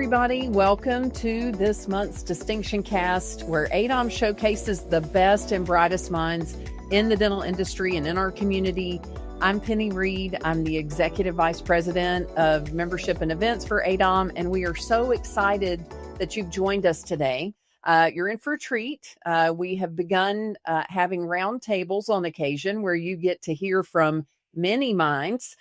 everybody. Welcome to this month's Distinction Cast, where ADOM showcases the best and brightest minds in the dental industry and in our community. I'm Penny Reed. I'm the Executive Vice President of Membership and Events for ADOM, and we are so excited that you've joined us today. You're in for a treat. We have begun having roundtables on occasion where you get to hear from many minds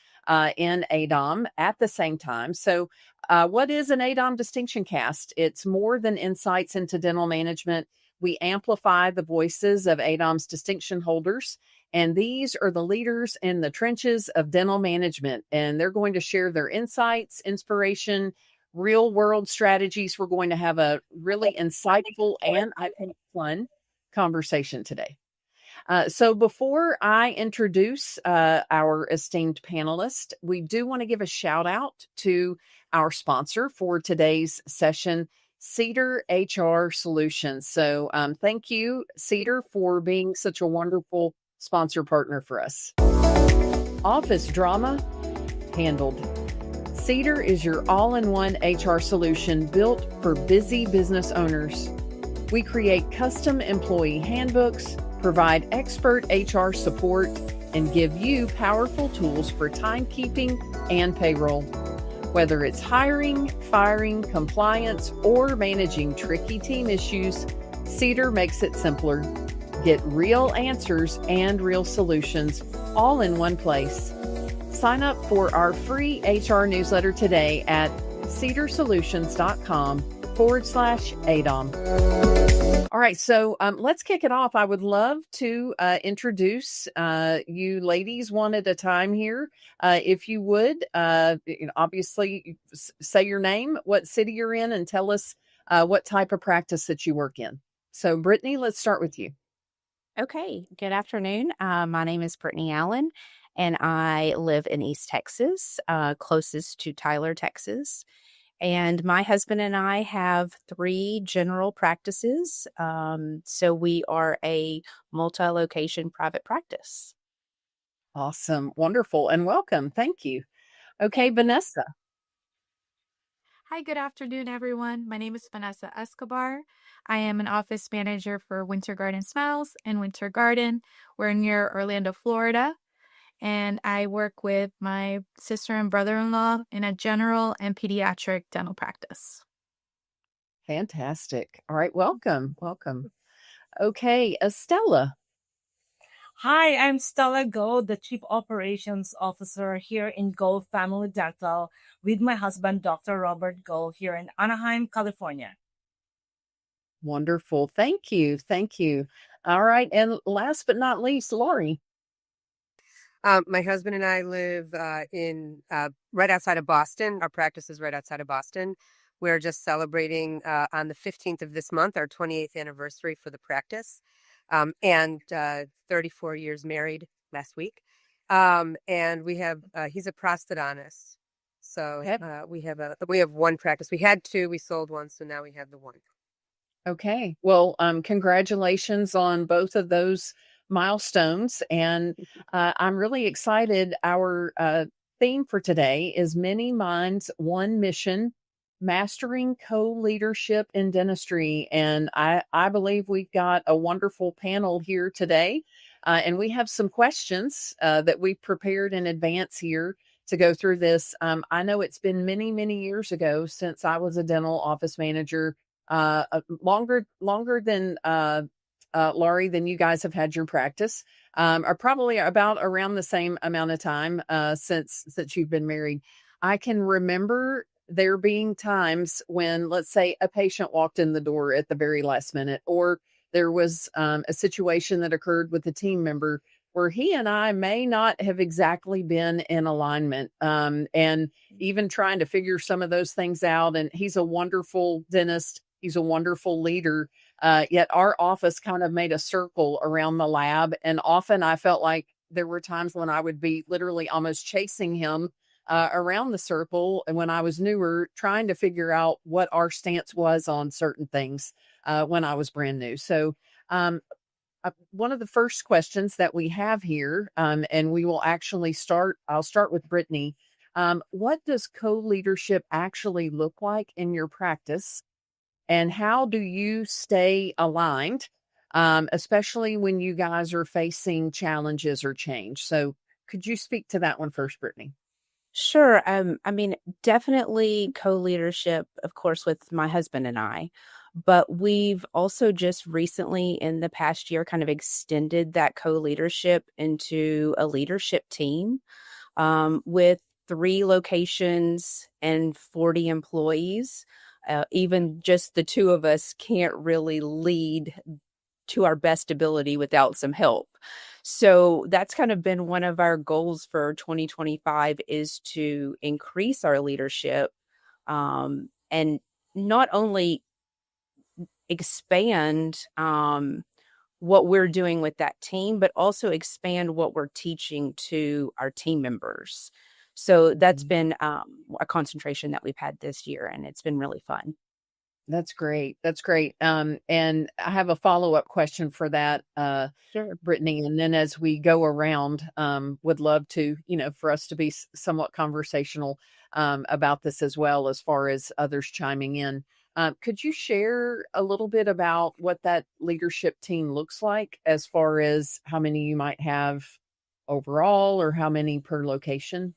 in ADOM at the same time. So what is an ADOM Distinction Cast? It's more than insights into dental management. We amplify the voices of ADOM's distinction holders, and these are the leaders in the trenches of dental management, and they're going to share their insights, inspiration, real world strategies. We're going to have a really insightful and I think fun conversation today. So before I introduce our esteemed panelist, we do want to give a shout out to our sponsor for today's session, Cedar HR Solutions. So thank you, Cedar, for being such a wonderful sponsor partner for us. Office drama handled. Cedar is your all-in-one HR solution built for busy business owners. We create custom employee handbooks, provide expert HR support, and give you powerful tools for timekeeping and payroll. Whether it's hiring, firing, compliance, or managing tricky team issues, Cedar makes it simpler. Get real answers and real solutions all in one place. Sign up for our free HR newsletter today at cedarsolutions.com/ADOM. All right, so let's kick it off. I would love to introduce you ladies one at a time here. If you would, obviously say your name, what city you're in, and tell us what type of practice that you work in. So Brittany, let's start with you. Okay, good afternoon. My name is Brittany Allen, and I live in East Texas, closest to Tyler, Texas. And my husband and I have 3 general practices. So we are a multi-location private practice. Awesome. Wonderful. And welcome. Thank you. Okay, Vanessa. Hi, good afternoon, everyone. My name is Vanessa Escobar. I am an office manager for Winter Garden Smiles and Winter Garden. We're near Orlando, Florida. And I work with my sister and brother-in-law in a general and pediatric dental practice. Fantastic. All right. Welcome. Welcome. Okay, Estella. Hi, I'm Stella Gold, the Chief Operations Officer here in Gold Family Dental with my husband, Dr. Robert Gold, here in Anaheim, California. Wonderful. Thank you. Thank you. All right. And last but not least, Lori. My husband and I live in right outside of Boston. Our practice is right outside of Boston. We're just celebrating on the 15th of this month, our 28th anniversary for the practice, and 34 years married last week. And we have he's a prosthodontist, so we have one practice. We had 2, we sold one, so now we have the one. Okay. Well, congratulations on both of those milestones. And I'm really excited. Our theme for today is Many Minds, One Mission, Mastering Co-Leadership in Dentistry. And I believe we've got a wonderful panel here today. And we have some questions that we prepared in advance here to go through this. I know it's been many, many years ago since I was a dental office manager, longer than Laurie, than you guys have had your practice, are probably about around the same amount of time since you've been married. I can remember there being times when, let's say, a patient walked in the door at the very last minute, or there was a situation that occurred with a team member where he and I may not have exactly been in alignment, and even trying to figure some of those things out. And he's a wonderful dentist. He's a wonderful leader. Yet our office kind of made a circle around the lab. And often I felt like there were times when I would be literally almost chasing him around the circle. And when I was newer, trying to figure out what our stance was on certain things when I was brand new. So one of the first questions that we have here, and we will actually I'll start with Brittany. What does co-leadership actually look like in your practice? And how do you stay aligned, especially when you guys are facing challenges or change? So could you speak to that one first, Brittany? Sure. I mean, definitely co-leadership, of course, with my husband and I, but we've also just recently in the past year kind of extended that co-leadership into a leadership team with 3 locations and 40 employees. Even just the two of us can't really lead to our best ability without some help. So that's kind of been one of our goals for 2025 is to increase our leadership and not only expand what we're doing with that team, but also expand what we're teaching to our team members. So that's been a concentration that we've had this year, and it's been really fun. That's great. That's great. And I have a follow-up question for that, Sure. Brittany. And then as we go around, would love to, for us to be somewhat conversational about this as well, as far as others chiming in. Could you share a little bit about what that leadership team looks like, as far as how many you might have overall, or how many per location?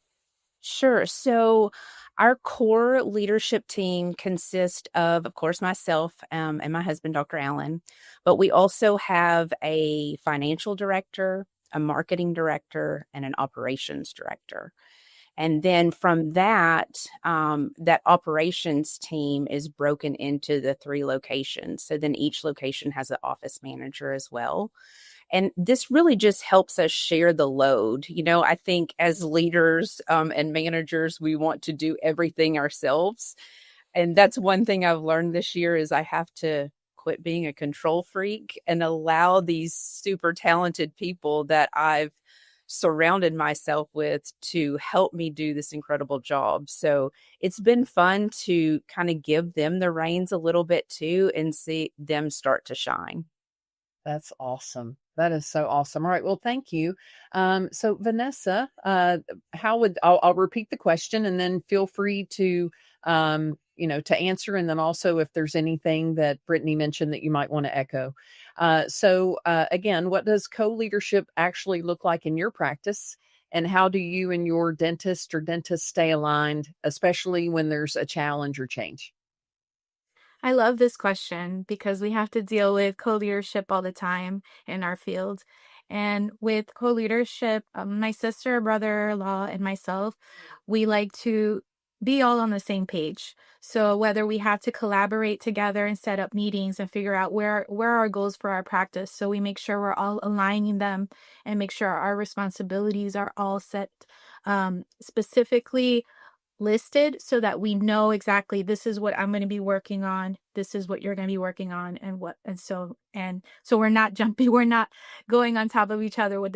Sure. So our core leadership team consists of course, myself and my husband, Dr. Allen, but we also have a financial director, a marketing director, and an operations director. And then from that, that operations team is broken into the 3 locations. So then each location has an office manager as well. And this really just helps us share the load. I think as leaders and managers, we want to do everything ourselves. And that's one thing I've learned this year is I have to quit being a control freak and allow these super talented people that I've surrounded myself with to help me do this incredible job. So it's been fun to kind of give them the reins a little bit too and see them start to shine. That's awesome. That is so awesome. All right. Well, thank you. So Vanessa, I'll repeat the question, and then feel free to, to answer. And then also if there's anything that Brittany mentioned that you might want to echo. Again, what does co-leadership actually look like in your practice? And how do you and your dentist or dentist stay aligned, especially when there's a challenge or change? I love this question because we have to deal with co-leadership all the time in our field. And with co-leadership, my sister, brother-in-law, and myself, we like to be all on the same page. So whether we have to collaborate together and set up meetings and figure out where are our goals for our practice, so we make sure we're all aligning them and make sure our responsibilities are all set specifically listed so that we know exactly this is what I'm going to be working on, this is what you're going to be working on, and so we're not jumping, we're not going on top of each other with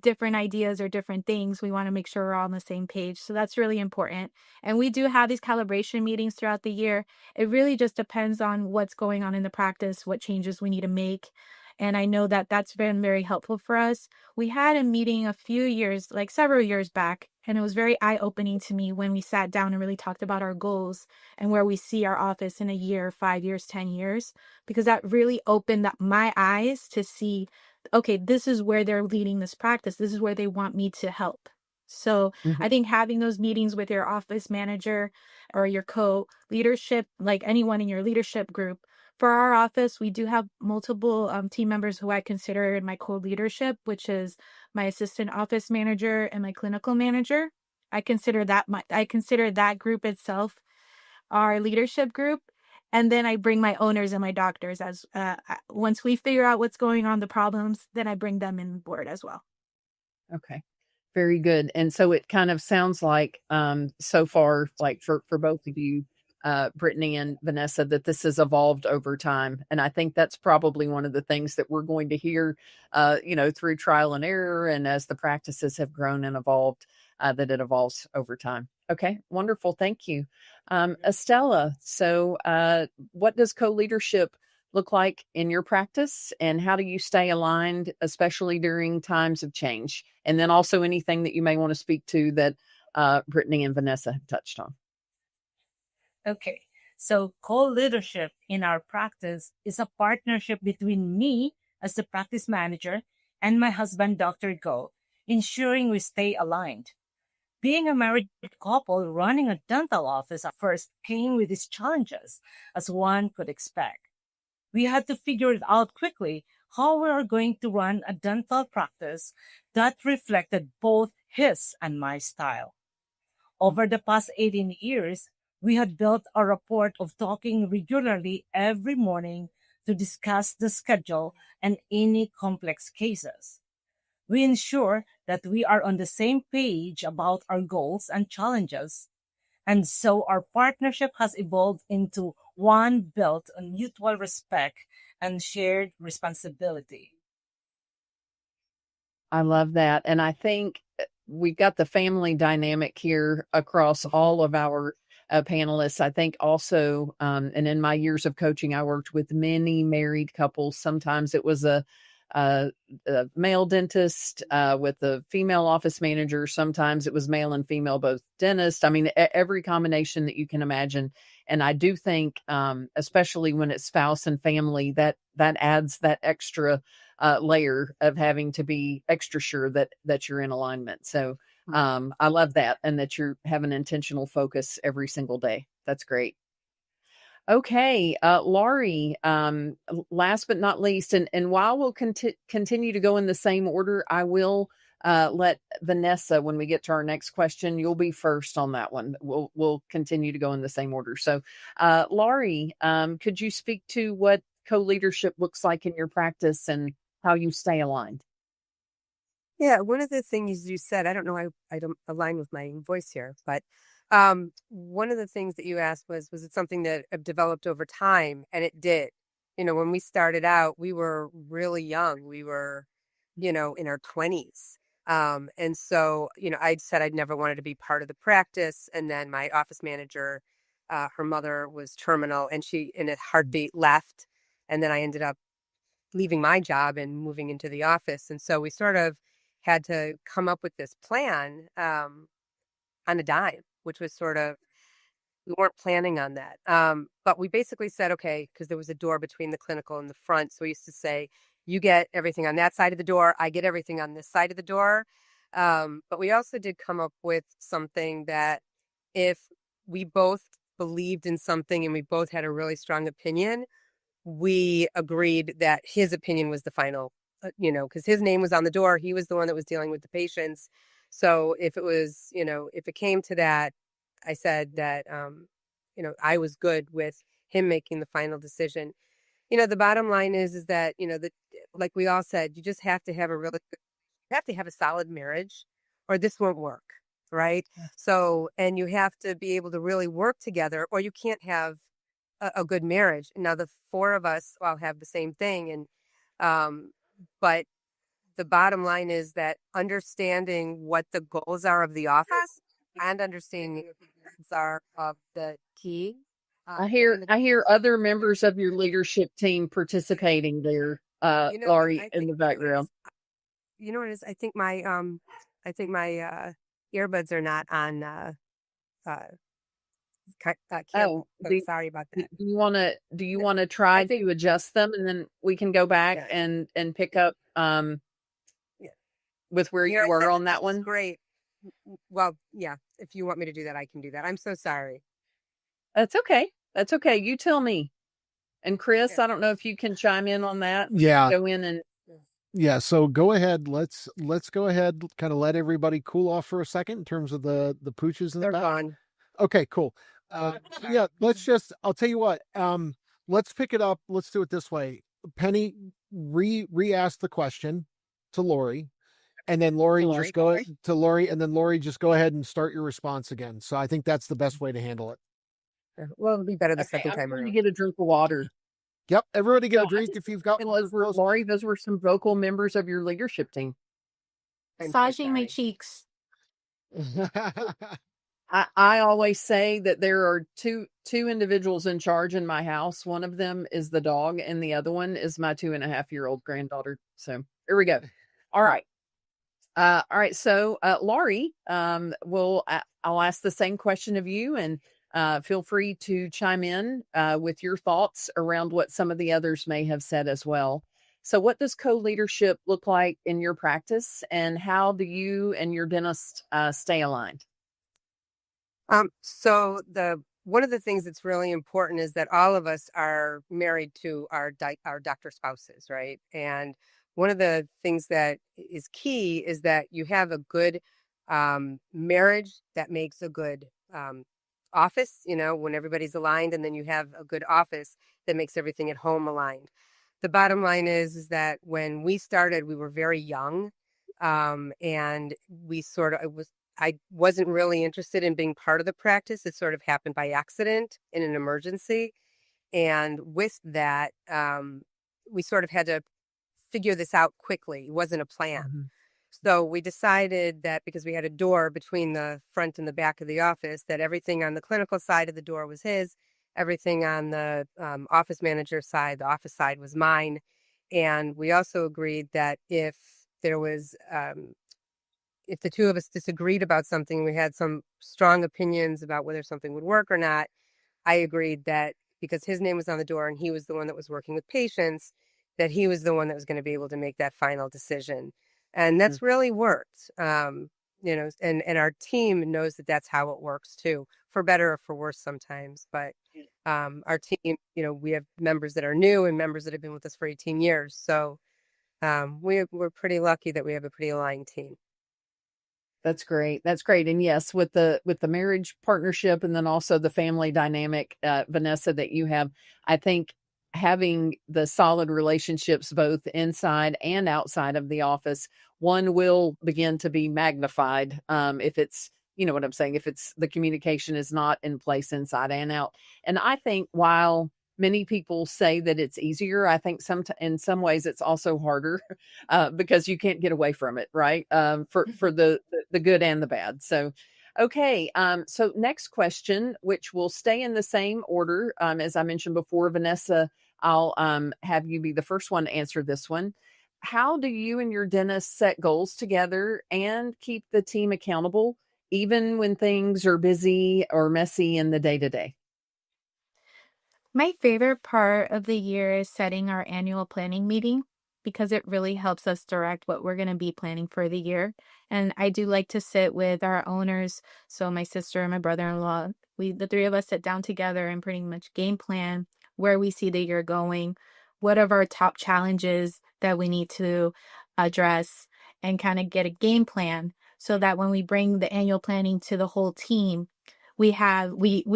different ideas or different things. We want to make sure we're all on the same page. So that's really important. And we do have these calibration meetings throughout the year. It really just depends on what's going on in the practice, what changes we need to make. And I know that that's been very helpful for us. We had a meeting a few years, like several years back, and it was very eye-opening to me when we sat down and really talked about our goals and where we see our office in a year, 5 years, 10 years, because that really opened up my eyes to see, okay, this is where they're leading this practice. This is where they want me to help. So Mhm. I think having those meetings with your office manager or your co-leadership, like anyone in your leadership group, for our office, we do have multiple team members who I consider in my co-leadership, which is my assistant office manager and my clinical manager. I consider that group itself our leadership group. And then I bring my owners and my doctors as once we figure out what's going on, the problems, then I bring them in board as well. Okay. Very good. And so it kind of sounds like, so far, like for both of you, Brittany and Vanessa, that this has evolved over time. And I think that's probably one of the things that we're going to hear, through trial and error, and as the practices have grown and evolved, that it evolves over time. Okay, wonderful. Thank you. Estella, so what does co-leadership look like in your practice, and how do you stay aligned, especially during times of change? And then also anything that you may want to speak to that Brittany and Vanessa have touched on. Okay, so co-leadership in our practice is a partnership between me as the practice manager and my husband, Dr. Go, ensuring we stay aligned. Being a married couple running a dental office at first came with its challenges, as one could expect. We had to figure it out quickly how we are going to run a dental practice that reflected both his and my style. Over the past 18 years, we had built a rapport of talking regularly every morning to discuss the schedule and any complex cases. We ensure that we are on the same page about our goals and challenges. And so our partnership has evolved into one built on mutual respect and shared responsibility. I love that. And I think we've got the family dynamic here across all of our panelists. I think also, and in my years of coaching, I worked with many married couples. Sometimes it was a male dentist with a female office manager. Sometimes it was male and female, both dentists. I mean, every combination that you can imagine. And I do think, especially when it's spouse and family, that adds that extra layer of having to be extra sure that you're in alignment. So I love that, and that you have an intentional focus every single day. That's great. Okay, Laurie, last but not least, and while we'll continue to go in the same order, I will let Vanessa, when we get to our next question, you'll be first on that one. We'll continue to go in the same order. So, Laurie, could you speak to what co-leadership looks like in your practice and how you stay aligned? Yeah, one of the things you said, I don't know, I don't align with my voice here, but one of the things that you asked was it something that developed over time? And it did. When we started out, we were really young. We were, in our 20s. And so, I'd said I'd never wanted to be part of the practice. And then my office manager, her mother was terminal, and she, in a heartbeat, left. And then I ended up leaving my job and moving into the office. And so we sort of had to come up with this plan on a dime, which was sort of, we weren't planning on that. But we basically said, okay, because there was a door between the clinical and the front. So we used to say, you get everything on that side of the door, I get everything on this side of the door. But we also did come up with something that if we both believed in something and we both had a really strong opinion, we agreed that his opinion was the final, because his name was on the door. He was the one that was dealing with the patients. So if it was, if it came to that, I said that, I was good with him making the final decision. The bottom line is that, like we all said, you just have to have a solid marriage, or this won't work. Right. Yeah. So, and you have to be able to really work together, or you can't have a good marriage. Now, the four of us all have the same thing. But the bottom line is that understanding what the goals are of the office and understanding what the goals are of the key. I hear other members of your leadership team participating there, Laurie, in the background. You know what it is? I think my earbuds are not on. Sorry about that. Do you want to try to adjust them, and then we can go back and pick up with where you were on that one? Great. Well, yeah. If you want me to do that, I can do that. I'm so sorry. That's okay. That's okay. You tell me. And Chris, I don't know if you can chime in on that. Yeah. Go in and. Yeah. So go ahead. Let's go ahead. Kind of let everybody cool off for a second in terms of the pooches and they're gone. Okay, cool. Yeah. I'll tell you what. Let's pick it up. Let's do it this way. Penny, re-ask the question to Laurie. And then Laurie just go to Laurie, and then Laurie just go ahead and start your response again. So I think that's the best way to handle it. Well, it'll be better the second time around. You get a drink of water. Yep, everybody get a drink if you've got. Laurie, those were some vocal members of your leadership team. Massaging my cheeks. I always say that there are two individuals in charge in my house. One of them is the dog, and the other one is my 2.5-year-old granddaughter. So here we go. All right. All right. So, Laurie, I'll ask the same question of you, and feel free to chime in with your thoughts around what some of the others may have said as well. So, what does co-leadership look like in your practice, and how do you and your dentist stay aligned? So the one of the things that's really important is that all of us are married to our doctor spouses, right? And one of the things that is key is that you have a good marriage that makes a good office. You know, when everybody's aligned, and then you have a good office that makes everything at home aligned. The bottom line is that when we started, we were very young, and we sort of it was I wasn't really interested in being part of the practice. It sort of happened by accident in an emergency. And with that, we sort of had to figure this out quickly. It wasn't a plan. Mhm. So we decided that because we had a door between the front and the back of the office, that everything on the clinical side of the door was his, everything on the office manager side, the office side was mine. And we also agreed that there was if the two of us disagreed about something, we had some strong opinions about whether something would work or not, I agreed that because his name was on the door and he was the one that was working with patients, that he was the one that was going to be able to make that final decision. And Mm. that's really worked. And our team knows that that's how it works too, for better or for worse sometimes. But our team, we have members that are new and members that have been with us for 18 years. So we're pretty lucky that we have a pretty aligned team. That's great. That's great. And yes, with the marriage partnership and then also the family dynamic, Vanessa, that you have, I think having the solid relationships both inside and outside of the office, one will begin to be magnified if it's, you know what I'm saying, if it's the communication is not in place inside and out. And I think while many people say that it's easier, I think in some ways it's also harder because you can't get away from it, right? For the good and the bad. So, okay. So next question, which will stay in the same order as I mentioned before, Vanessa. I'll have you be the first one to answer this one. How do you and your dentist set goals together and keep the team accountable, even when things are busy or messy in the day to day? My favorite part of the year is setting our annual planning meeting because it really helps us direct what we're going to be planning for the year. And I do like to sit with our owners, so my sister and my brother-in-law. The three of us sit down together and pretty much game plan where we see the year going, what are our top challenges that we need to address, and kind of get a game plan so that when we bring the annual planning to the whole team, we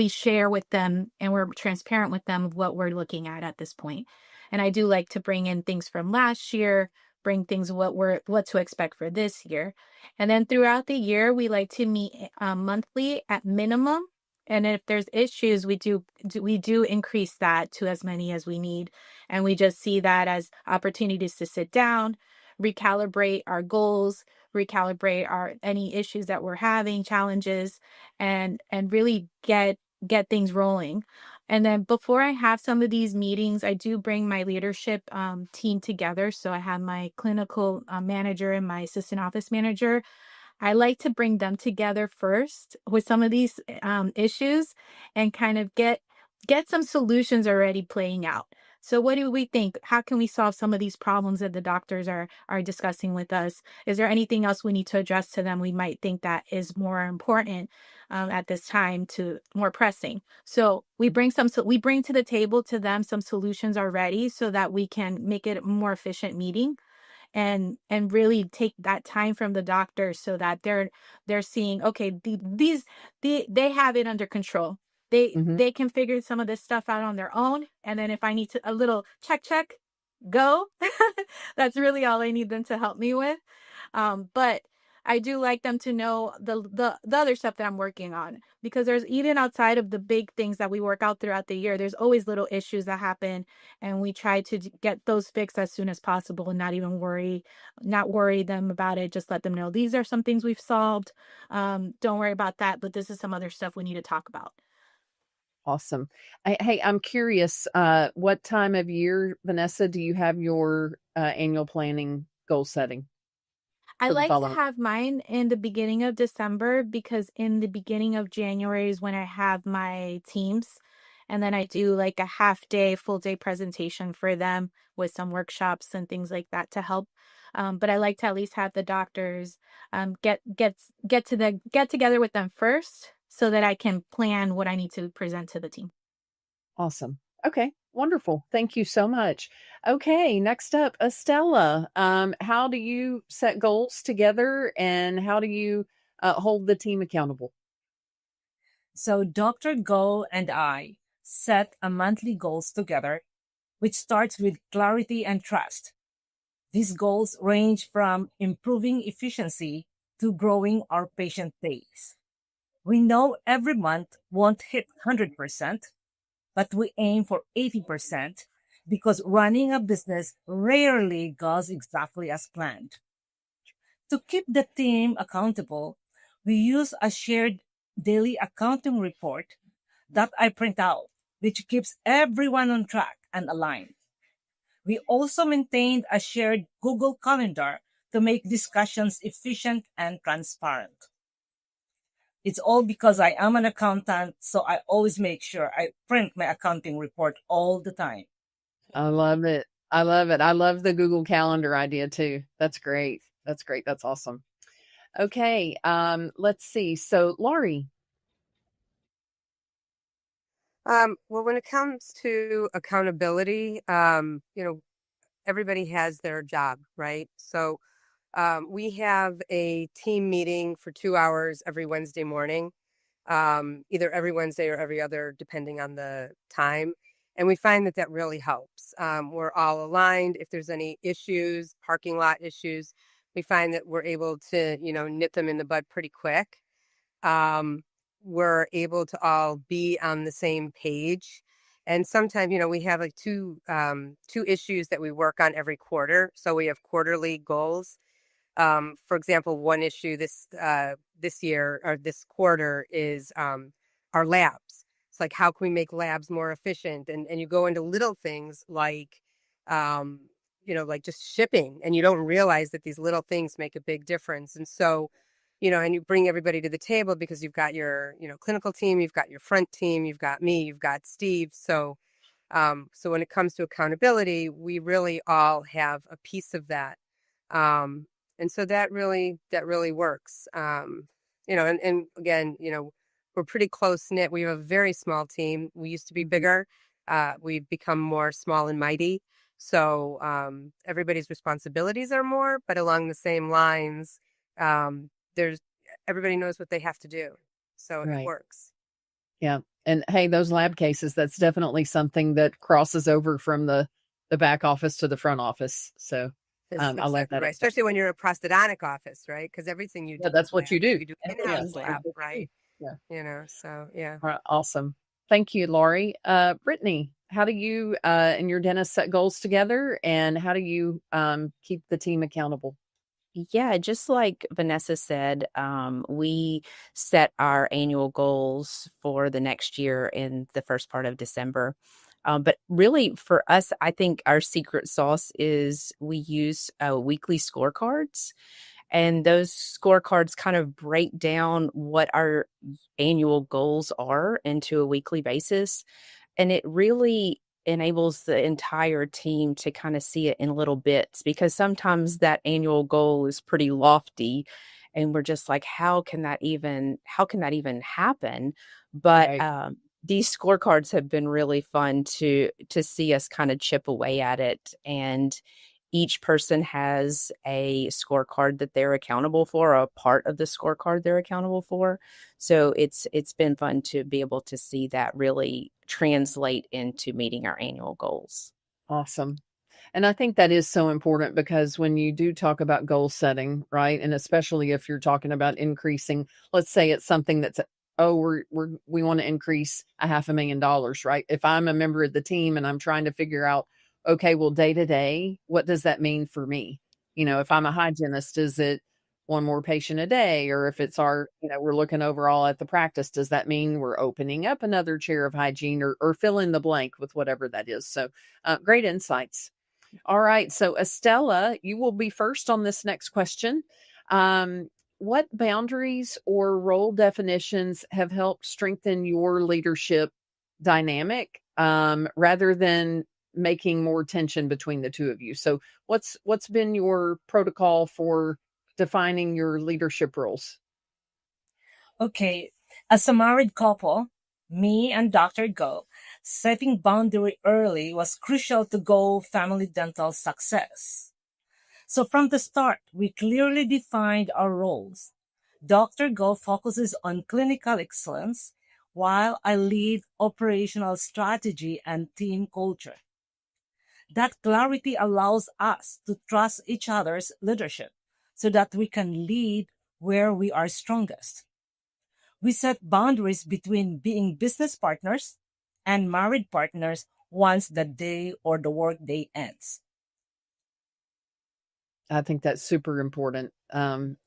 share with them and we're transparent with them of what we're looking at this point. And I do like to bring in things from last year, bring things what to expect for this year. And then throughout the year, we like to meet monthly at minimum. And if there's issues, we do increase that to as many as we need. And we just see that as opportunities to sit down, recalibrate our goals, recalibrate our any issues that we're having, challenges, and really get things rolling. And then before I have some of these meetings, I do bring my leadership team together. So I have my clinical manager and my assistant office manager. I like to bring them together first with some of these issues and kind of get some solutions already playing out. So what do we think? How can we solve some of these problems that the doctors are discussing with us? Is there anything else we need to address to them? We might think that is more important at this time, to more pressing. So we bring to the table to them some solutions already so that we can make it a more efficient meeting and really take that time from the doctor so that they're seeing, okay, they have it under control. Mhm. They can figure some of this stuff out on their own, and then if I need to a little check go, that's really all I need them to help me with. But I do like them to know the other stuff that I'm working on, because there's, even outside of the big things that we work out throughout the year, there's always little issues that happen, and we try to get those fixed as soon as possible and not worry them about it. Just let them know these are some things we've solved. Don't worry about that, but this is some other stuff we need to talk about. Awesome. Hey, I'm curious, what time of year, Vanessa, do you have your annual planning goal setting? I for the like to following. have mine in the beginning of December because in the beginning of January is when I have my teams. And then I do like a half day, full day presentation for them with some workshops and things like that to help. But I like to at least have the doctors get together with them first so that I can plan what I need to present to the team. Awesome. Okay, wonderful. Thank you so much. Okay, next up, Estella. How do you set goals together and how do you hold the team accountable? So Dr. Go and I set a monthly goals together, which starts with clarity and trust. These goals range from improving efficiency to growing our patient days. We know every month won't hit 100%, but we aim for 80% because running a business rarely goes exactly as planned. To keep the team accountable, we use a shared daily accounting report that I print out, which keeps everyone on track and aligned. We also maintained a shared Google Calendar to make discussions efficient and transparent. It's all because I am an accountant, so I always make sure I print my accounting report all the time. I love it. I love it. I love the Google Calendar idea too. That's great. That's great. That's awesome. Okay, let's see. So, Laurie. Well, when it comes to accountability, everybody has their job, right? So we have a team meeting for 2 hours every Wednesday morning, either every Wednesday or every other, depending on the time. And we find that that really helps. We're all aligned. If there's any issues, parking lot issues, we find that we're able to, nip them in the bud pretty quick. We're able to all be on the same page. And sometimes, we have like two issues that we work on every quarter. So we have quarterly goals. For example, one issue this year or this quarter is our labs. It's like, how can we make labs more efficient? And you go into little things like, like just shipping, and you don't realize that these little things make a big difference. And so, and you bring everybody to the table because you've got your, clinical team, you've got your front team, you've got me, you've got Steve. So when it comes to accountability, we really all have a piece of that. And so that really works. And again, we're pretty close knit. We have a very small team. We used to be bigger. We've become more small and mighty. So everybody's responsibilities are more, but along the same lines, everybody knows what they have to do. So it Right. works. Yeah. And hey, those lab cases, that's definitely something that crosses over from the back office to the front office. So I love Exactly that. right. Especially when you're a prosthodontic office, right? Because everything you Yeah, do, that's what you do. You do Yeah, in-house that's lab, what you right? do. Yeah. So yeah. All right, awesome. Thank you, Laurie. Brittany, how do you and your dentist set goals together, and how do you keep the team accountable? Yeah, just like Vanessa said, we set our annual goals for the next year in the first part of December. But really, for us, I think our secret sauce is we use weekly scorecards. And those scorecards kind of break down what our annual goals are into a weekly basis. And it really enables the entire team to kind of see it in little bits because sometimes that annual goal is pretty lofty and we're just like how can that even happen, but Right. these scorecards have been really fun to see us kind of chip away at it, and each person has a scorecard that they're accountable for, a part of the scorecard they're accountable for. So it's been fun to be able to see that really translate into meeting our annual goals. Awesome. And I think that is so important because when you do talk about goal setting, right? And especially if you're talking about increasing, let's say it's something that's, oh, we want to increase $500,000, right? If I'm a member of the team and I'm trying to figure out, okay, well, day to day, what does that mean for me? If I'm a hygienist, is it one more patient a day? Or if it's we're looking overall at the practice, does that mean we're opening up another chair of hygiene or fill in the blank with whatever that is? So great insights. All right. So, Estella, you will be first on this next question. What boundaries or role definitions have helped strengthen your leadership dynamic rather than making more tension between the two of you? So, what's been your protocol for defining your leadership roles? Okay, as a married couple, me and Dr. Go, setting boundary early was crucial to Go Family Dental success. So from the start, we clearly defined our roles. Dr. Go focuses on clinical excellence, while I lead operational strategy and team culture. That clarity allows us to trust each other's leadership so that we can lead where we are strongest. We set boundaries between being business partners and married partners once the day or the work day ends. I think that's super important.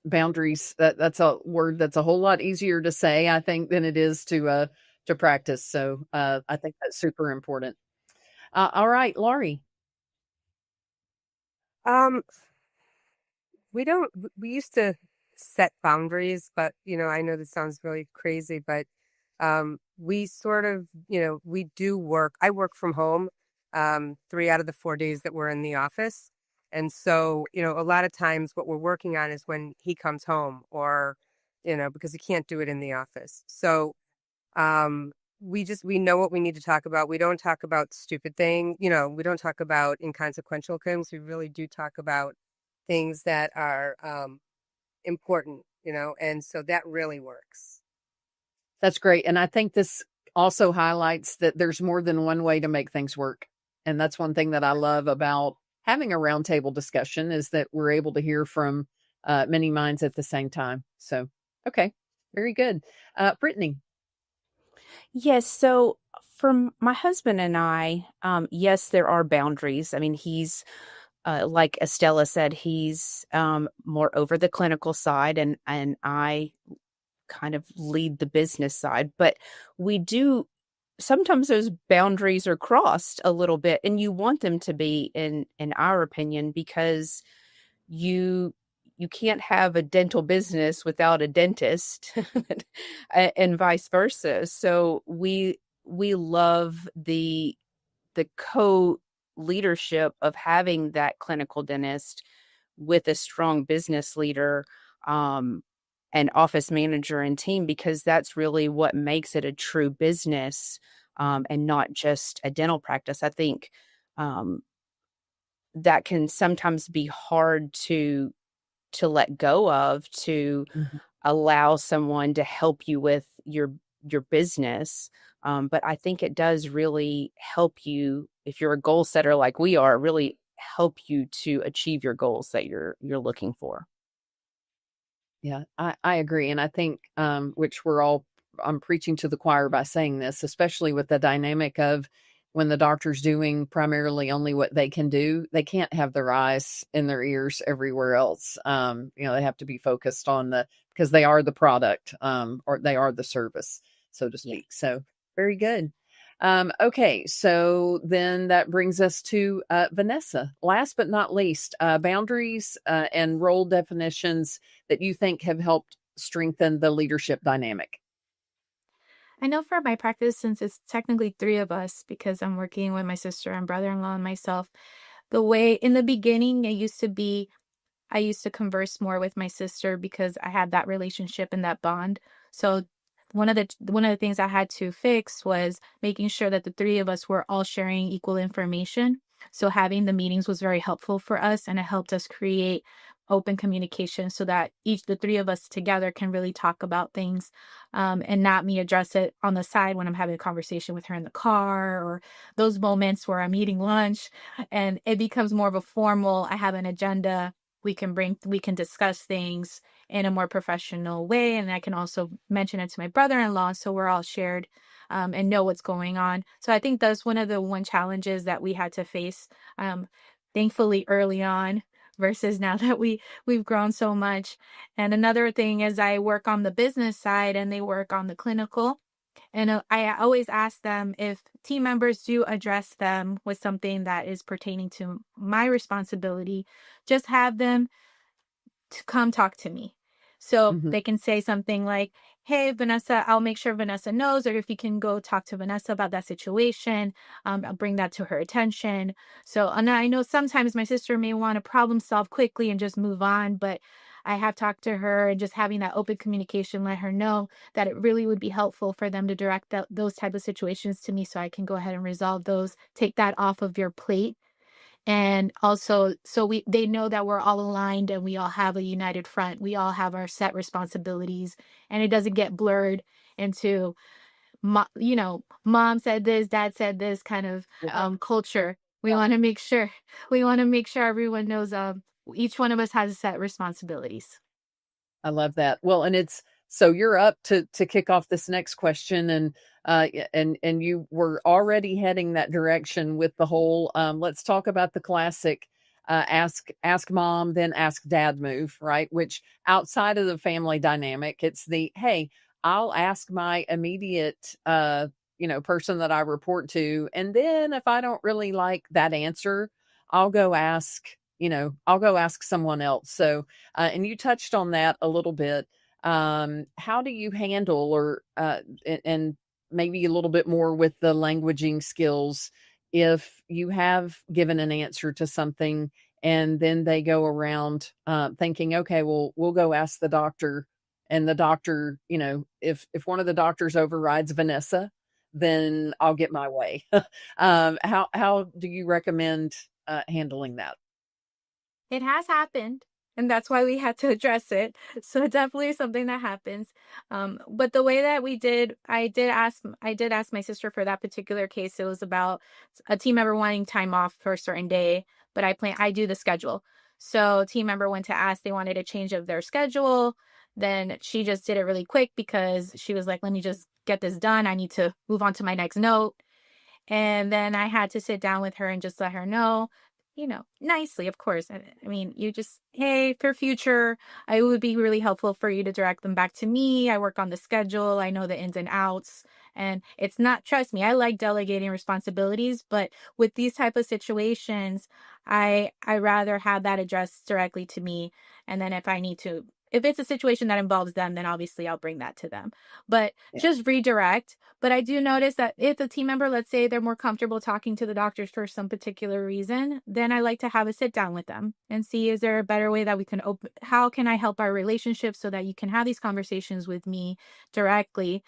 Boundaries, that's a word that's a whole lot easier to say, I think, than it is to practice. So I think that's super important. All right, Laurie. Um, we don't. We used to set boundaries, but I know this sounds really crazy, but we sort of, we do work. I work from home 3 out of the 4 days that we're in the office. And so, a lot of times what we're working on is when he comes home or, because he can't do it in the office. So, we know what we need to talk about. We don't talk about stupid things, we don't talk about inconsequential things. We really do talk about things that are important, and so that really works. That's great. And I think this also highlights that there's more than one way to make things work. And that's one thing that I love about having a roundtable discussion is that we're able to hear from many minds at the same time. So, okay, very good. Brittany. Yes. So for my husband and I, yes, there are boundaries. I mean, he's like Estella said, he's more over the clinical side, and I kind of lead the business side. But we do sometimes those boundaries are crossed a little bit, and you want them to be, in our opinion, because you can't have a dental business without a dentist, and vice versa. So we love the co-leadership of having that clinical dentist with a strong business leader, and office manager and team, because that's really what makes it a true business, and not just a dental practice. I think that can sometimes be hard to let go of, to allow someone to help you with your business. But I think it does really help you, if you're a goal setter like we are, really help you to achieve your goals that you're looking for. Yeah, I agree. And I think, which I'm preaching to the choir by saying this, especially with the dynamic of when the doctor's doing primarily only what they can do, they can't have their eyes and their ears everywhere else. They have to be focused on because they are the product, or they are the service, so to speak. Yeah. So very good. Okay, so then that brings us to Vanessa. Last but not least, boundaries and role definitions that you think have helped strengthen the leadership dynamic. I know for my practice, since it's technically three of us, because I'm working with my sister and brother-in-law and myself, the way in the beginning I used to converse more with my sister because I had that relationship and that bond. So one of the things I had to fix was making sure that the three of us were all sharing equal information. So having the meetings was very helpful for us, and it helped us create open communication so that the three of us together can really talk about things, and not me address it on the side when I'm having a conversation with her in the car, or those moments where I'm eating lunch and it becomes more of a formal, I have an agenda, we can discuss things in a more professional way. And I can also mention it to my brother-in-law, so we're all shared, and know what's going on. So I think that's one of the challenges that we had to face, thankfully early on, versus now that we've grown so much. And another thing is I work on the business side and they work on the clinical. And I always ask them if team members do address them with something that is pertaining to my responsibility, just have them to come talk to me. So Mhm. they can say something like, hey, Vanessa, I'll make sure Vanessa knows, or if you can go talk to Vanessa about that situation, I'll bring that to her attention. So, and I know sometimes my sister may want to problem solve quickly and just move on, but I have talked to her, and just having that open communication, let her know that it really would be helpful for them to direct those type of situations to me so I can go ahead and resolve those, take that off of your plate. And also, so they know that we're all aligned and we all have a united front. We all have our set responsibilities, and it doesn't get blurred into, mom said this, dad said this kind of culture. We want to make sure everyone knows each one of us has set responsibilities. I love that. Well, and it's so you're up to kick off this next question, and and you were already heading that direction with the whole let's talk about the classic ask mom then ask dad move, right? Which outside of the family dynamic, it's the hey, I'll ask my immediate person that I report to, and then if I don't really like that answer, I'll go ask, I'll go ask someone else. So and you touched on that a little bit. How do you handle, or and maybe a little bit more with the languaging skills, if you have given an answer to something and then they go around thinking, okay, well, we'll go ask the doctor, and the doctor, if one of the doctors overrides Vanessa, then I'll get my way. How do you recommend handling that? It has happened, and that's why we had to address it. So it's definitely something that happens. But the way that I did ask my sister for that particular case. It was about a team member wanting time off for a certain day, but I do the schedule. So team member went to ask, they wanted a change of their schedule. Then she just did it really quick because she was like, let me just get this done. I need to move on to my next note. And then I had to sit down with her and just let her know, nicely, of course. I mean, you just, hey, for future, it would be really helpful for you to direct them back to me. I work on the schedule. I know the ins and outs. And it's not, trust me, I like delegating responsibilities, but with these type of situations, I rather have that addressed directly to me. And then if it's a situation that involves them, then obviously I'll bring that to them. But just redirect. But I do notice that if a team member, let's say they're more comfortable talking to the doctors for some particular reason, then I like to have a sit down with them and see, is there a better way that we can how can I help our relationship so that you can have these conversations with me directly?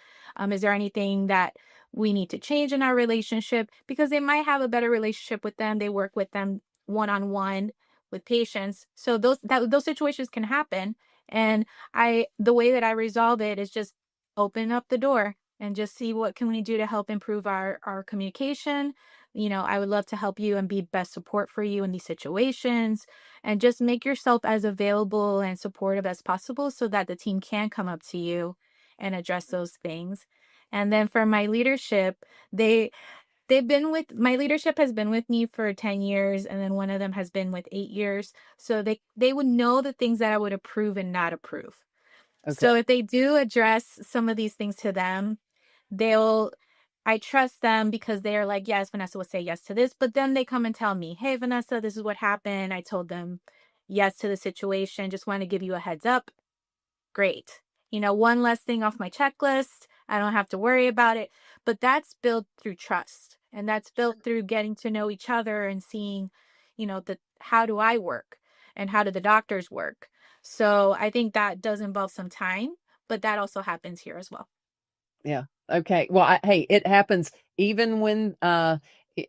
Is there anything that we need to change in our relationship? Because they might have a better relationship with them. They work with them one-on-one with patients. So those situations can happen. And the way that I resolve it is just open up the door and just see what can we do to help improve our communication. I would love to help you and be best support for you in these situations, and just make yourself as available and supportive as possible so that the team can come up to you and address those things. And then for my leadership, my leadership has been with me for 10 years, and then one of them has been with 8 years. So they would know the things that I would approve and not approve. Okay. So if they do address some of these things to them, I trust them because they're like, yes, Vanessa will say yes to this. But then they come and tell me, hey, Vanessa, this is what happened. I told them yes to the situation. Just want to give you a heads up. Great. One less thing off my checklist. I don't have to worry about it. But that's built through trust. And that's built through getting to know each other and seeing, how do I work and how do the doctors work? So I think that does involve some time, but that also happens here as well. Yeah. Okay. Well, hey, it happens even when,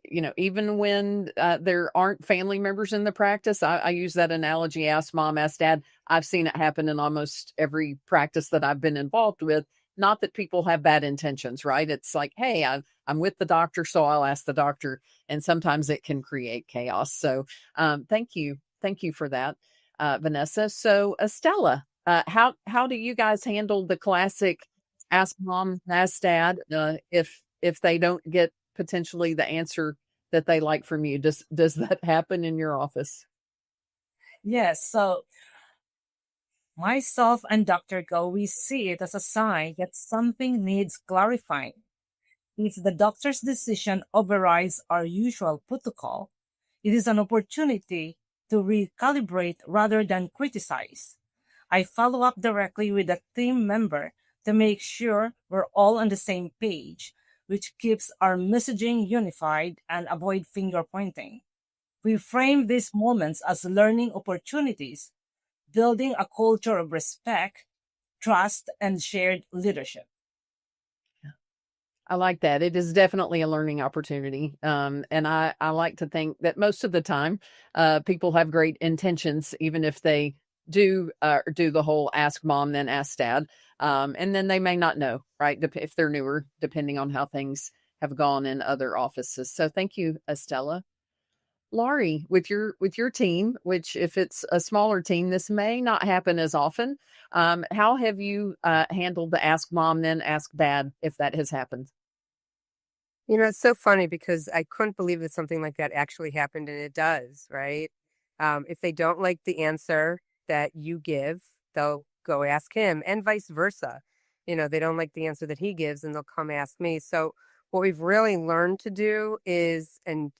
even when there aren't family members in the practice. I use that analogy, ask mom, ask dad. I've seen it happen in almost every practice that I've been involved with. Not that people have bad intentions, right? It's like, hey, I'm with the doctor, so I'll ask the doctor. And sometimes it can create chaos. So thank you. Thank you for that, Vanessa. So Estella, how do you guys handle the classic ask mom, ask dad, if they don't get potentially the answer that they like from you? Does that happen in your office? Yes. So myself and Dr. Go, we see it as a sign that something needs clarifying. If the doctor's decision overrides our usual protocol, it is an opportunity to recalibrate rather than criticize. I follow up directly with a team member to make sure we're all on the same page, which keeps our messaging unified and avoid finger pointing. We frame these moments as learning opportunities, building a culture of respect, trust, and shared leadership. I like that. It is definitely a learning opportunity. And I like to think that most of the time, people have great intentions, even if they do the whole ask mom, then ask dad. And then they may not know, right? If they're newer, depending on how things have gone in other offices. So thank you, Estella. Laurie, with your team, which if it's a smaller team, this may not happen as often. How have you handled the ask mom, then ask dad if that has happened? You know, it's so funny because I couldn't believe that something like that actually happened, and it does, right? If they don't like the answer that you give, they'll go ask him, and vice versa. You know, they don't like the answer that he gives, and they'll come ask me. So, what we've really learned to do is, and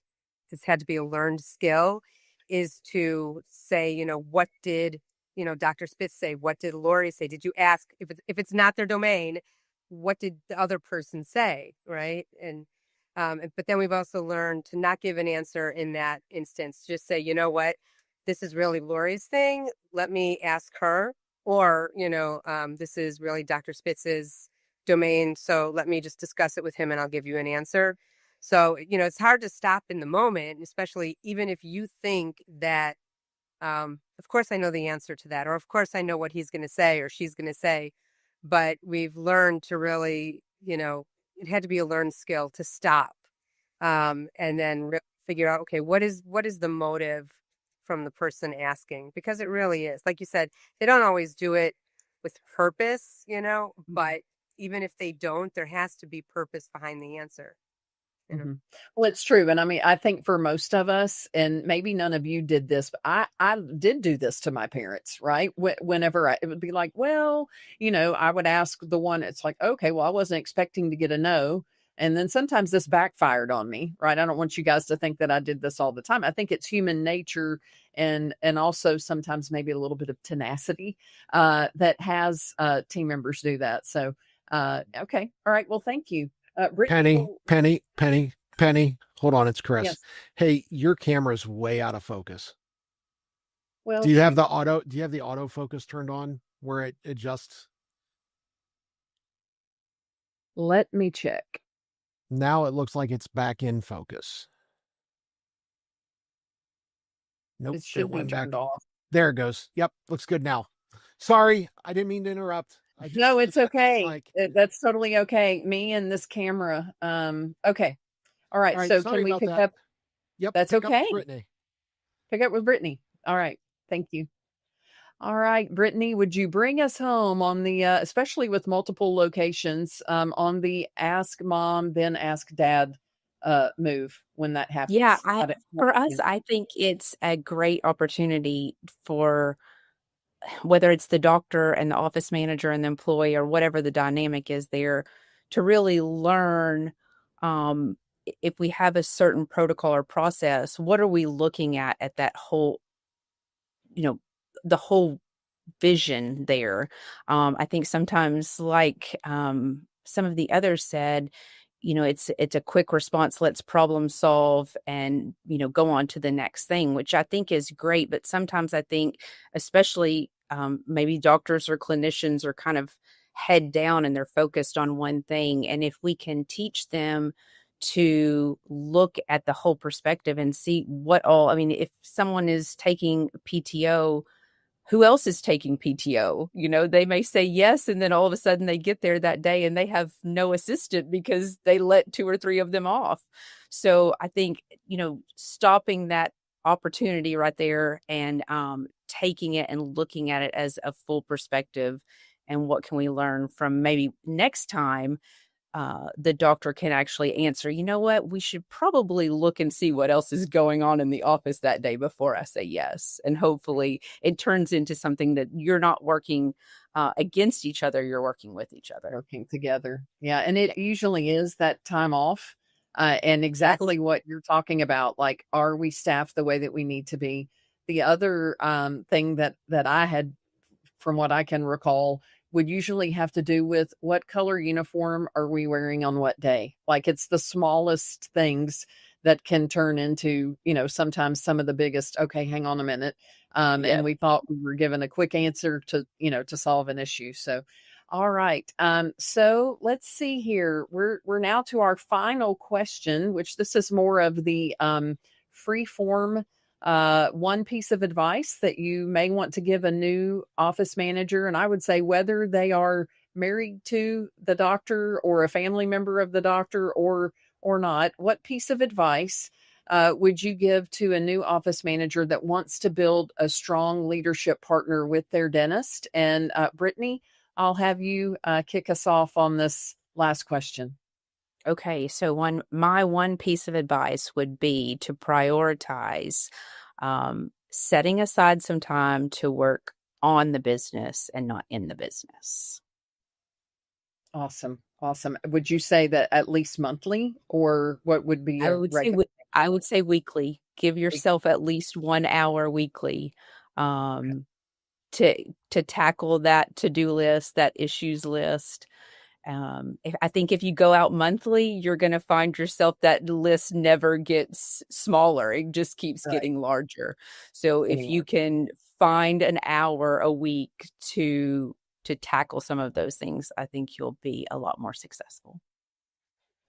it's had to be a learned skill, is to say, what did, Dr. Spitz say? What did Lori say? Did you ask if it's not their domain? What did the other person say, right? But then we've also learned to not give an answer in that instance. Just say, you know what, this is really Lori's thing. Let me ask her. Or, this is really Dr. Spitz's domain. So let me just discuss it with him and I'll give you an answer. So, it's hard to stop in the moment, especially even if you think that, of course, I know the answer to that, or of course, I know what he's going to say or she's going to say. But we've learned to really, it had to be a learned skill to stop and then figure out, okay, what is the motive from the person asking? Because it really is, like you said, they don't always do it with purpose, but even if they don't, there has to be purpose behind the answer. Mhm. Well, it's true. And I mean, I think for most of us, and maybe none of you did this, but I did do this to my parents, right? Whenever it would be like, well, I would ask the one, it's like, okay, well, I wasn't expecting to get a no. And then sometimes this backfired on me, right? I don't want you guys to think that I did this all the time. I think it's human nature and also sometimes maybe a little bit of tenacity that has team members do that. So, okay. All right. Well, thank you. Penny, Penny. Hold on, it's Chris. Yes. Hey, your camera's way out of focus. Well, Do you have the autofocus turned on where it adjusts? let me check. Now it looks like it's back in focus. Nope, It should be went back. turned off. There it goes. Yep, looks good now. Sorry, I didn't mean to interrupt. No, it's okay. Like, That's totally okay. Me and this camera. Okay. All right. all right, So sorry can we about pick that. up? Yep, That's pick up okay. Brittany. Pick up with Brittany. All right. Thank you. All right, Brittany, would you bring us home on the, especially with multiple locations, on the ask mom, then ask dad move when that happens? Yeah, for us, Yeah. I think it's a great opportunity for whether it's the doctor and the office manager and the employee or whatever the dynamic is there to really learn if we have a certain protocol or process, what are we looking at that whole, the whole vision there. I think sometimes like some of the others said, it's a quick response, let's problem solve and, go on to the next thing, which I think is great. But sometimes I think, especially maybe doctors or clinicians are kind of head down and they're focused on one thing. And if we can teach them to look at the whole perspective and see if someone is taking PTO, who else is taking PTO? They may say yes, and then all of a sudden they get there that day and they have no assistant because they let 2 or 3 of them off. So I think, stopping that opportunity right there and taking it and looking at it as a full perspective and what can we learn from maybe next time the doctor can actually answer, you know what, we should probably look and see what else is going on in the office that day before I say yes. And hopefully it turns into something that you're not working against each other, you're working with each other. Working together. Yeah. And it usually is that time off. And exactly what you're talking about. Like, are we staffed the way that we need to be? The other thing that I had, from what I can recall, would usually have to do with what color uniform are we wearing on what day. Like, it's the smallest things that can turn into, sometimes some of the biggest, okay, hang on a minute. And we thought we were given a quick answer to, to solve an issue. So, all right. So let's see here. We're now to our final question, which this is more of the free form. One piece of advice that you may want to give a new office manager, and I would say whether they are married to the doctor or a family member of the doctor or not, what piece of advice would you give to a new office manager that wants to build a strong leadership partner with their dentist? And Brittany, I'll have you kick us off on this last question. Okay, so my one piece of advice would be to prioritize setting aside some time to work on the business and not in the business. Awesome. Would you say that at least monthly, or what would be? I would say weekly. Give yourself at least 1 hour weekly to tackle that to-do list, that issues list. I think if you go out monthly, you're going to find yourself that list never gets smaller. It just keeps getting larger. So if you can find an hour a week to tackle some of those things, I think you'll be a lot more successful.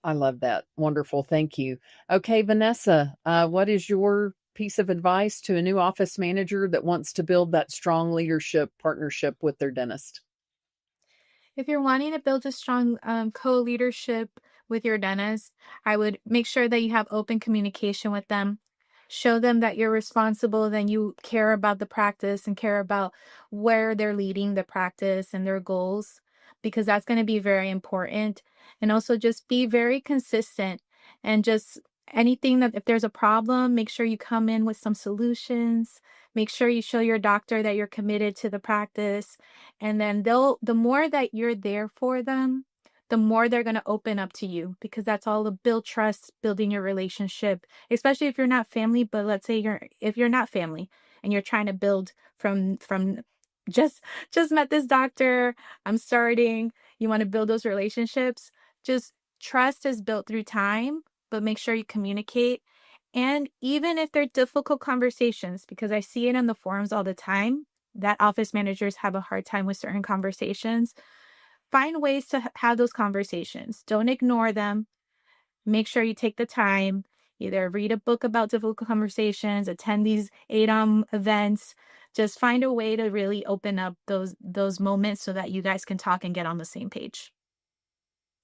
I love that. Wonderful. Thank you. Okay, Vanessa, what is your piece of advice to a new office manager that wants to build that strong leadership partnership with their dentist? If you're wanting to build a strong co-leadership with your dentist, I would make sure that you have open communication with them. Show them that you're responsible, that you care about the practice and care about where they're leading the practice and their goals, because that's going to be very important. And also just be very consistent, and just anything that if there's a problem, make sure you come in with some solutions. Make sure you show your doctor that you're committed to the practice. And then the more that you're there for them, the more they're going to open up to you, because that's all to build trust, building your relationship, especially if you're not family. But let's say if you're not family and you're trying to build from just met this doctor, I'm starting, you want to build those relationships. Just trust is built through time, but make sure you communicate. And even if they're difficult conversations, because I see it in the forums all the time, that office managers have a hard time with certain conversations, find ways to have those conversations. Don't ignore them. Make sure you take the time. Either read a book about difficult conversations, attend these ADOM events. Just find a way to really open up those moments so that you guys can talk and get on the same page.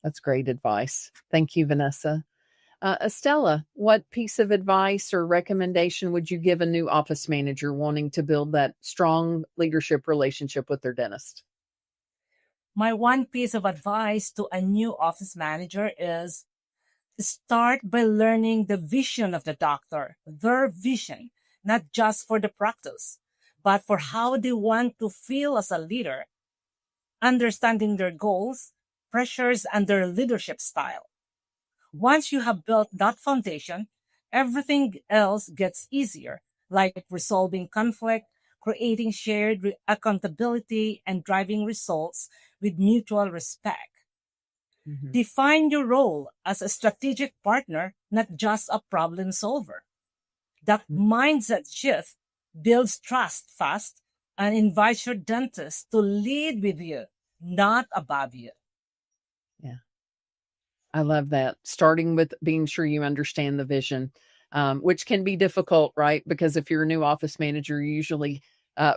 That's great advice. Thank you, Vanessa. Estella, what piece of advice or recommendation would you give a new office manager wanting to build that strong leadership relationship with their dentist? My one piece of advice to a new office manager is start by learning the vision of the doctor, their vision, not just for the practice, but for how they want to feel as a leader, understanding their goals, pressures, and their leadership style. Once you have built that foundation, everything else gets easier, like resolving conflict, creating shared accountability, and driving results with mutual respect. Mm-hmm. Define your role as a strategic partner, not just a problem solver. That mindset shift builds trust fast and invites your dentist to lead with you, not above you. Yeah. I love that. Starting with being sure you understand the vision, which can be difficult, right? Because if you're a new office manager, you're usually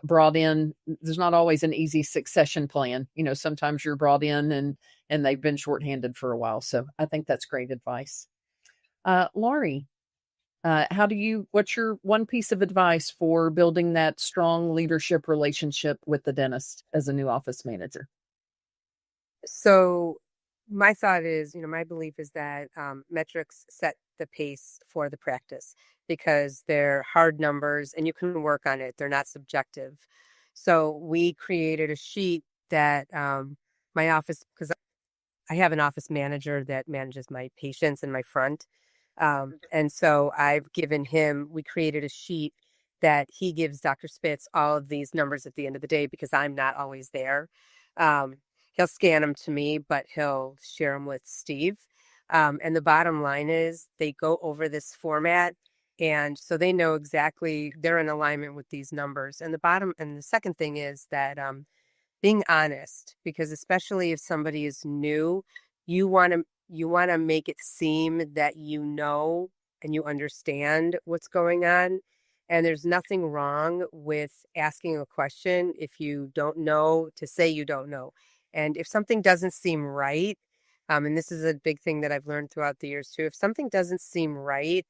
brought in. There's not always an easy succession plan. Sometimes you're brought in and they've been shorthanded for a while. So I think that's great advice. Laurie, what's your one piece of advice for building that strong leadership relationship with the dentist as a new office manager? So my thought is, my belief is that metrics set the pace for the practice because they're hard numbers and you can work on it. They're not subjective. So we created a sheet that my office, because I have an office manager that manages my patients in my front. And so we created a sheet that he gives Dr. Spitz all of these numbers at the end of the day because I'm not always there. Um, he'll scan them to me, but he'll share them with Steve. And the bottom line is they go over this format. And so they know exactly they're in alignment with these numbers. And the second thing is that being honest, because especially if somebody is new, you want to make it seem that you know and you understand what's going on. And there's nothing wrong with asking a question if you don't know, to say you don't know. And if something doesn't seem right, and this is a big thing that I've learned throughout the years too, if something doesn't seem right,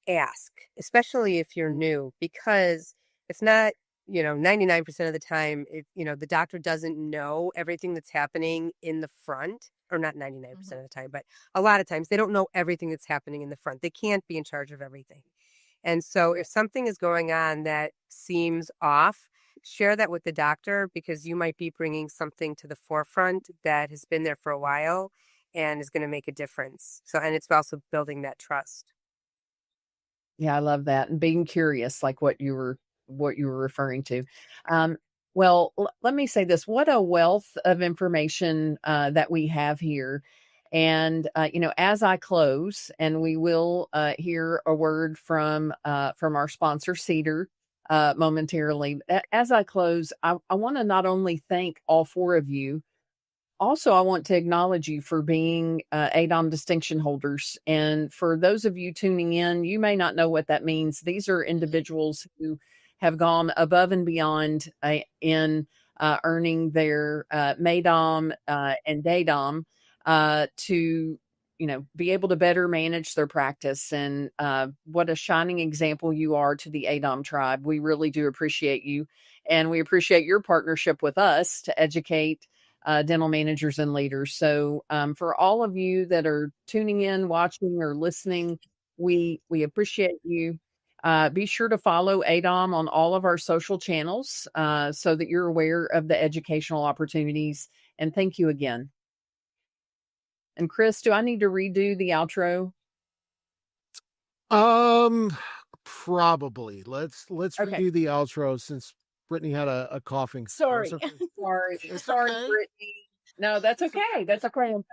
ask, especially if you're new, because it's not, 99% of the time, the doctor doesn't know everything that's happening in the front, or not 99% of the time, but a lot of times they don't know everything that's happening in the front. They can't be in charge of everything. And so if something is going on that seems off, share that with the doctor, because you might be bringing something to the forefront that has been there for a while and is going to make a difference. So, and it's also building that trust. Yeah, I love that. And being curious, like what you were referring to. Well, let me say this. What a wealth of information that we have here. And, as I close, and we will hear a word from our sponsor, Cedar, momentarily. As I close, I want to not only thank all four of you, also, I want to acknowledge you for being ADOM distinction holders. And for those of you tuning in, you may not know what that means. These are individuals who have gone above and beyond in earning their MADOM and DADOM to, be able to better manage their practice. And what a shining example you are to the ADOM tribe. We really do appreciate you. And we appreciate your partnership with us to educate dental managers and leaders. So for all of you that are tuning in, watching, or listening, we appreciate you. Be sure to follow ADOM on all of our social channels so that you're aware of the educational opportunities. And thank you again. And Chris, do I need to redo the outro? Probably. Let's Okay. redo the outro since Brittany had a coughing. Sorry. Okay. Sorry, okay. Brittany. No, that's okay. That's okay. And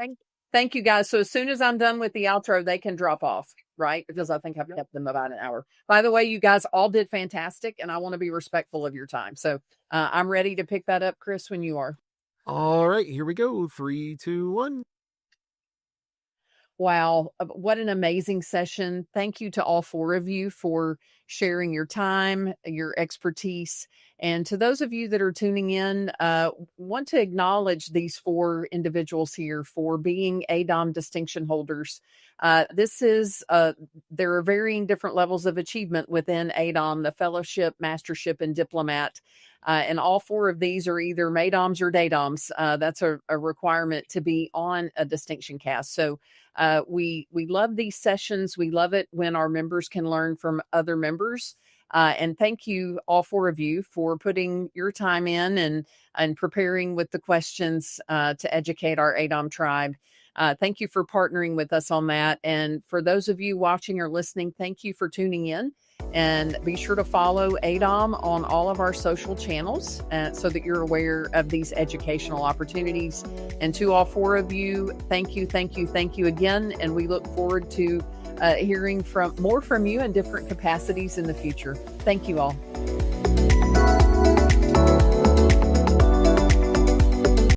thank you guys. So as soon as I'm done with the outro, they can drop off, right? Because I think I've kept them about an hour. By the way, you guys all did fantastic, and I want to be respectful of your time. So I'm ready to pick that up, Chris, when you are. All right, here we go. 3, 2, 1. Wow, what an amazing session. Thank you to all four of you for sharing your time, your expertise. And to those of you that are tuning in, want to acknowledge these four individuals here for being ADOM distinction holders. There are varying different levels of achievement within ADOM, the fellowship, mastership, and diplomat. And all four of these are either MADOMs or DADOMs. That's a requirement to be on a distinction cast. So we love these sessions. We love it when our members can learn from other members. And thank you, all four of you, for putting your time in and preparing with the questions to educate our ADOM tribe. Thank you for partnering with us on that. And for those of you watching or listening, thank you for tuning in. And be sure to follow ADOM on all of our social channels so that you're aware of these educational opportunities. And to all four of you, thank you again. And we look forward to hearing more from you in different capacities in the future. Thank you all.